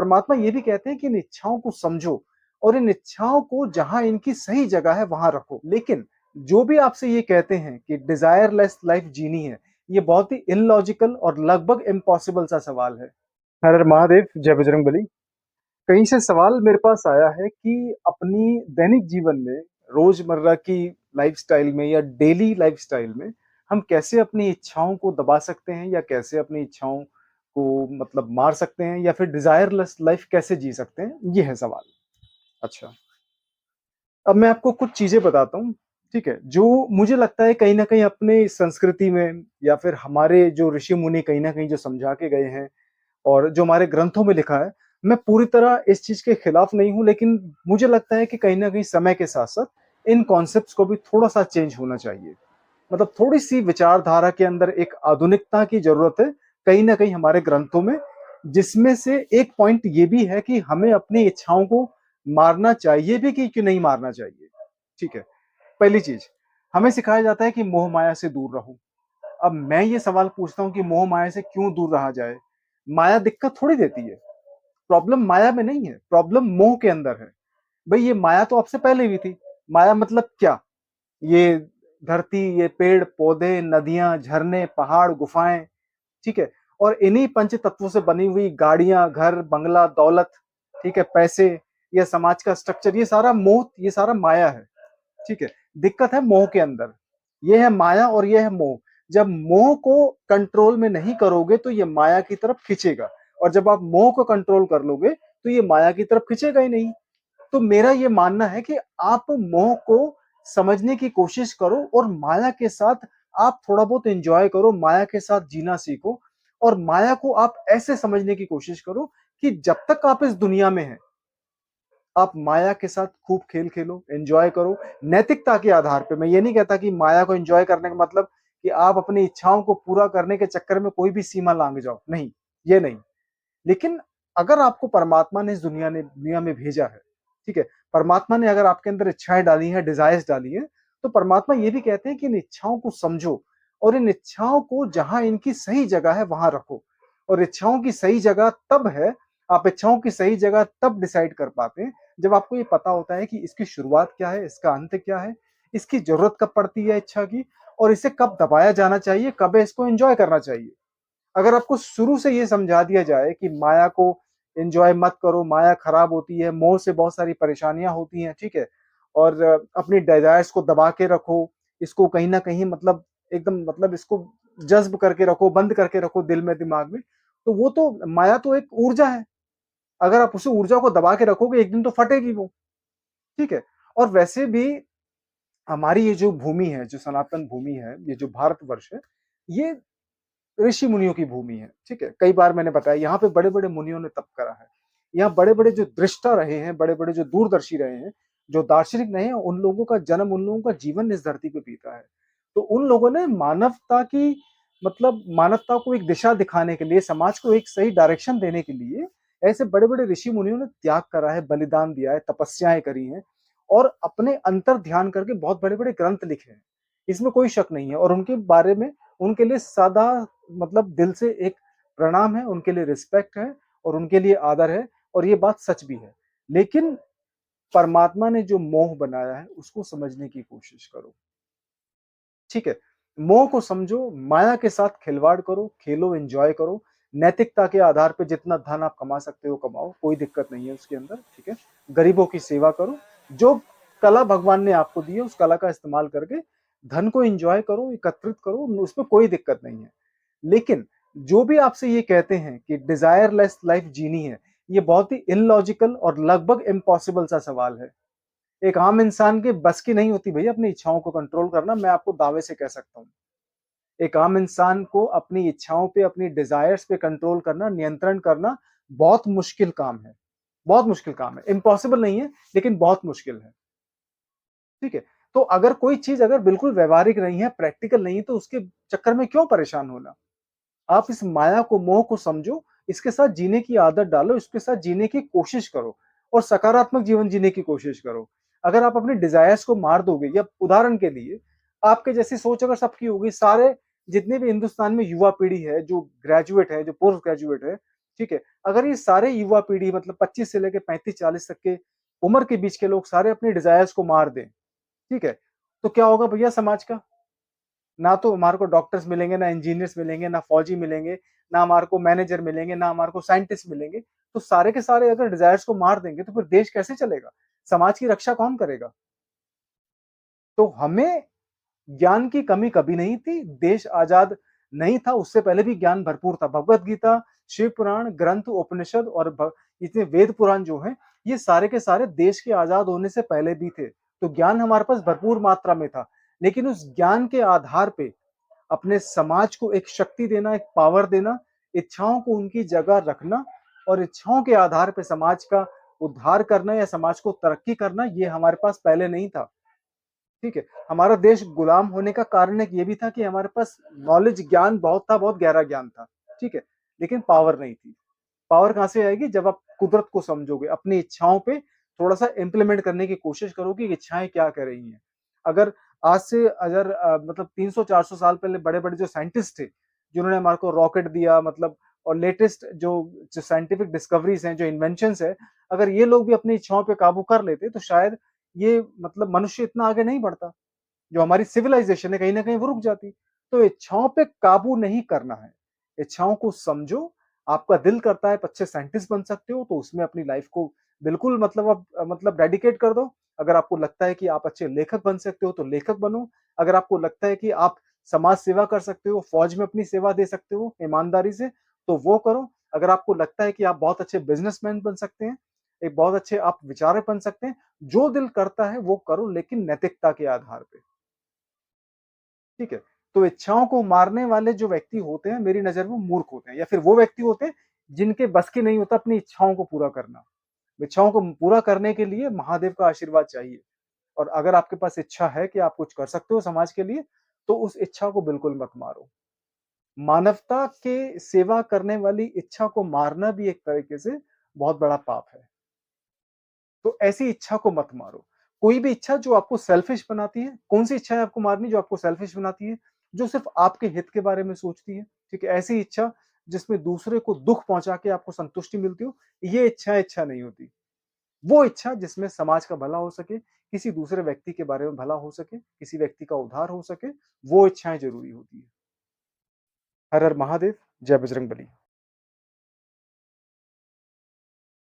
परमात्मा ये भी कहते हैं कि इन इच्छाओं को समझो और इन इच्छाओं को जहां इनकी सही जगह है वहां रखो। लेकिन जो भी आपसे ये कहते हैं कि डिजायरलेस लाइफ जीनी है, ये बहुत ही इलॉजिकल और लगभग इम्पॉसिबल सा सवाल है। हर हर महादेव, जय बजरंगबली। कहीं से सवाल मेरे पास आया है कि अपनी दैनिक जीवन में, रोजमर्रा की लाइफस्टाइल में या डेली लाइफस्टाइल में हम कैसे अपनी इच्छाओं को दबा सकते हैं या कैसे अपनी इच्छाओं को मतलब मार सकते हैं या फिर डिजायरलेस लाइफ कैसे जी सकते हैं, ये है सवाल। अच्छा, अब मैं आपको कुछ चीजें बताता हूँ, ठीक है, जो मुझे लगता है कहीं ना कहीं अपने संस्कृति में या फिर हमारे जो ऋषि मुनि कहीं ना कहीं जो समझा के गए हैं और जो हमारे ग्रंथों में लिखा है। मैं पूरी तरह इस चीज के खिलाफ नहीं हूं, लेकिन मुझे लगता है कि कहीं ना कहीं समय के साथ साथ इन कॉन्सेप्ट्स को भी थोड़ा सा चेंज होना चाहिए। मतलब थोड़ी सी विचारधारा के अंदर एक आधुनिकता की जरूरत है कहीं ना कहीं हमारे ग्रंथों में, जिसमें से एक पॉइंट ये भी है कि हमें अपनी इच्छाओं को मारना चाहिए भी कि नहीं मारना चाहिए। ठीक है, पहली चीज, हमें सिखाया जाता है कि मोह माया से दूर रहो। अब मैं ये सवाल पूछता हूँ कि मोह माया से क्यों दूर रहा जाए? माया दिक्कत थोड़ी देती है। प्रॉब्लम माया में नहीं है, प्रॉब्लम मोह के अंदर है। भाई ये माया तो आपसे पहले भी थी। माया मतलब क्या? ये धरती, ये पेड़ पौधे, नदियां, झरने, पहाड़, गुफाएं, ठीक है, और इन्हीं पंच तत्वों से बनी हुई गाड़ियां, घर, बंगला, दौलत, ठीक है, पैसे, ये समाज का स्ट्रक्चर, ये सारा मोह, ये सारा माया है। ठीक है, दिक्कत है मोह के अंदर। ये है माया और ये है मोह। जब मोह को कंट्रोल में नहीं करोगे तो ये माया की तरफ खींचेगा, और जब आप मोह को कंट्रोल कर लोगे तो ये माया की तरफ खींचेगा ही नहीं। तो मेरा ये मानना है कि आप मोह को समझने की कोशिश करो और माया के साथ आप थोड़ा बहुत एंजॉय करो, माया के साथ जीना सीखो। और माया को आप ऐसे समझने की कोशिश करो कि जब तक आप इस दुनिया में हैं, आप माया के साथ खूब खेल खेलो, एंजॉय करो, नैतिकता के आधार पे। मैं ये नहीं कहता कि माया को एंजॉय करने का मतलब कि आप अपनी इच्छाओं को पूरा करने के चक्कर में कोई भी सीमा लांघ जाओ, नहीं, ये नहीं। लेकिन अगर आपको परमात्मा ने इस दुनिया में भेजा है, ठीक है, परमात्मा ने अगर आपके अंदर इच्छाएं डाली हैं, डिजायर्स डाली हैं, तो परमात्मा ये भी कहते हैं कि इन इच्छाओं को समझो और इन इच्छाओं को जहां इनकी सही जगह है वहां रखो। और इच्छाओं की सही जगह तब है, आप इच्छाओं की सही जगह तब डिसाइड कर पाते हैं जब आपको ये पता होता है कि इसकी शुरुआत क्या है, इसका अंत क्या है, इसकी जरूरत कब पड़ती है इच्छा की, और इसे कब दबाया जाना चाहिए, कब इसको एंजॉय करना चाहिए। अगर आपको शुरू से ये समझा दिया जाए कि माया को एंजॉय मत करो, माया खराब होती है, मोह से बहुत सारी परेशानियां होती हैं, ठीक है, और अपनी डिजायर्स को दबा के रखो, इसको कहीं ना कहीं मतलब एकदम मतलब इसको जज्ब करके रखो, बंद करके रखो दिल में, दिमाग में, तो वो तो माया तो एक ऊर्जा है। अगर आप उस ऊर्जा को दबा के रखोगे एक दिन तो फटेगी वो। ठीक है, और वैसे भी हमारी ये जो भूमि है, जो सनातन भूमि है, ये जो भारतवर्ष है, ये ऋषि मुनियों की भूमि है। ठीक है, कई बार मैंने बताया यहाँ पे बड़े बड़े मुनियों ने तप करा है। यहाँ बड़े बड़े जो दृष्टा रहे हैं, बड़े बड़े जो दूरदर्शी रहे हैं, जो दार्शनिक रहे हैं, उन लोगों का जन्म, उन लोगों का जीवन इस धरती पे बीता है। तो उन लोगों ने मानवता की मतलब मानवता को एक दिशा दिखाने के लिए, समाज को एक सही डायरेक्शन देने के लिए ऐसे बड़े बड़े ऋषि मुनियों ने त्याग करा है, बलिदान दिया है, तपस्याएं करी हैं, और अपने अंतर ध्यान करके बहुत बड़े बड़े ग्रंथ लिखे हैं। इसमें कोई शक नहीं है, और उनके बारे में, उनके लिए सदा मतलब दिल से एक प्रणाम है, उनके लिए रिस्पेक्ट है और उनके लिए आदर है, और ये बात सच भी है। लेकिन परमात्मा ने जो मोह बनाया है उसको समझने की कोशिश करो। ठीक है, मोह को समझो, माया के साथ खिलवाड़ करो, खेलो, एंजॉय करो, नैतिकता के आधार पे जितना धन आप कमा सकते हो कमाओ, कोई दिक्कत नहीं है उसके अंदर। ठीक है, गरीबों की सेवा करो, जो कला भगवान ने आपको दी है उस कला का इस्तेमाल करके धन को एंजॉय करो, एकत्रित करो, उसमें कोई दिक्कत नहीं है। लेकिन जो भी आपसे ये कहते हैं कि डिजायरलेस लाइफ जीनी है, ये बहुत ही इलॉजिकल और लगभग इम्पॉसिबल सा सवाल है। एक आम इंसान के बस की नहीं होती भैया अपनी इच्छाओं को कंट्रोल करना, मैं आपको दावे से कह सकता हूँ। एक आम इंसान को अपनी इच्छाओं पे, अपनी डिजायर्स पे कंट्रोल करना, नियंत्रण करना बहुत मुश्किल काम है। बहुत मुश्किल काम है, इम्पॉसिबल नहीं है लेकिन बहुत मुश्किल है। ठीक है, तो अगर कोई चीज अगर बिल्कुल व्यवहारिक नहीं है, प्रैक्टिकल नहीं है, तो उसके चक्कर में क्यों परेशान होना? आप इस माया को, मोह को समझो, इसके साथ जीने की आदत डालो, इसके साथ जीने की कोशिश करो और सकारात्मक जीवन जीने की कोशिश करो। अगर आप अपने डिजायर्स को मार दोगे, या उदाहरण के लिए आपके जैसी सोच अगर सबकी होगी, सारे जितने भी हिंदुस्तान में युवा पीढ़ी है, जो ग्रेजुएट है, जो पोस्ट ग्रेजुएट है, ठीक है? अगर ये सारे युवा पीढ़ी मतलब 25 से लेके 35-40 तक के उम्र के बीच के लोग सारे अपने डिज़ायर्स को मार दें, ठीक है? तो क्या होगा भैया समाज का? ना तो हमारे को डॉक्टर्स मिलेंगे, ना इंजीनियर्स मिलेंगे, ना फौजी मिलेंगे, ना हमारे को मैनेजर मिलेंगे, ना हमारे को साइंटिस्ट मिलेंगे। तो सारे के सारे अगर डिज़ायर्स को मार देंगे तो फिर देश कैसे चलेगा? समाज की रक्षा कौन करेगा? तो हमें ज्ञान की कमी कभी नहीं थी, देश आज़ाद नहीं था, उससे पहले भी ज्ञान भरपूर था। भगवत गीता, शिव पुराण, ग्रंथ, उपनिषद और इतने वेद पुराण जो हैं, ये सारे के सारे देश के आज़ाद होने से पहले भी थे। तो ज्ञान हमारे पास भरपूर मात्रा में था। लेकिन उस ज्ञान के आधार पे अपने समाज को एक शक्ति देना, एक पावर देना, इच्छाओं को उनकी जगह रखना और इच्छाओं के आधार पे समाज का उद्धार करना या समाज को तरक्की करना, ये हमारे पास पहले नहीं था। ठीक है? हमारा देश गुलाम होने का कारण एक ये भी था कि हमारे पास नॉलेज ज्ञान बहुत था, बहुत गहरा ज्ञान था। ठीक है? लेकिन पावर नहीं थी। पावर कहाँ से आएगी? जब आप कुदरत को समझोगे, अपनी इच्छाओं पे थोड़ा-सा इम्प्लीमेंट करने की कोशिश करोगे कि इच्छाएँ क्या कह रही हैं। अगर आज से अगर मतलब 300-400 साल पहले बड़े-बड़े जो साइंटिस्ट थे, जिन्होंने हमारे को रॉकेट दिया मतलब और लेटेस्ट जो साइंटिफिक डिस्कवरीज़ हैं, जो इन्वेंशन्स हैं, अगर ये लोग भी अपनी इच्छाओं पे काबू कर लेते, तो शायद ये मतलब मनुष्य इतना आगे नहीं बढ़ता। जो हमारी सिविलाइजेशन है कहीं न कहीं वो रुक जाती। तो इच्छाओं पे काबू नहीं करना है। इच्छाओं को समझो, आपका दिल करता है आप अच्छे साइंटिस्ट बन सकते हो तो उसमें अपनी लाइफ को बिल्कुल मतलब आप मतलब डेडिकेट कर दो। अगर आपको लगता है कि आप अच्छे लेखक बन सकते हो तो लेखक बनो। अगर आपको लगता है कि आप समाज सेवा कर सकते हो, फौज में अपनी सेवा दे सकते हो ईमानदारी से, तो वो करो। अगर आपको लगता है कि आप बहुत अच्छे बिज़नेसमैन बन सकते हैं, एक बहुत अच्छे आप विचारक बन सकते हैं, जो दिल करता है वो करो लेकिन नैतिकता के आधार पे। ठीक है? तो इच्छाओं को मारने वाले जो व्यक्ति होते हैं, मेरी नज़र में मूर्ख होते हैं या फिर वो व्यक्ति होते हैं, जिनके बस की नहीं होता अपनी इच्छाओं को पूरा करना। इच्छाओं को पूरा करने के लिए महादेव का आशीर्वाद चाहिए और अगर आपके पास इच्छा है कि आप कुछ कर सकते हो समाज के लिए, तो उस इच्छा को बिल्कुल मत मारो। मानवता के सेवा करने वाली इच्छा को मारना भी एक तरीके से बहुत बड़ा पाप है। तो ऐसी इच्छा को मत मारो। कोई भी इच्छा जो आपको सेल्फिश बनाती है, कौन-सी इच्छा है आपको मारनी जो आपको सेल्फिश बनाती है? जो सिर्फ़ आपके हित के बारे में सोचती है, ठीक है? ऐसी इच्छा जिसमें दूसरे को दुःख पहुँचा के आपको संतुष्टि मिलती हो, ये इच्छा इच्छा नहीं होती। वो इच्छा जिसमें समाज का भला हो सके, किसी दूसरे व्यक्ति के बारे में भला हो सके, किसी व्यक्ति का उद्धार हो सके, वो इच्छाएँ ज़रूरी होती हैं। हर हर महादेव, जय बजरंगबली।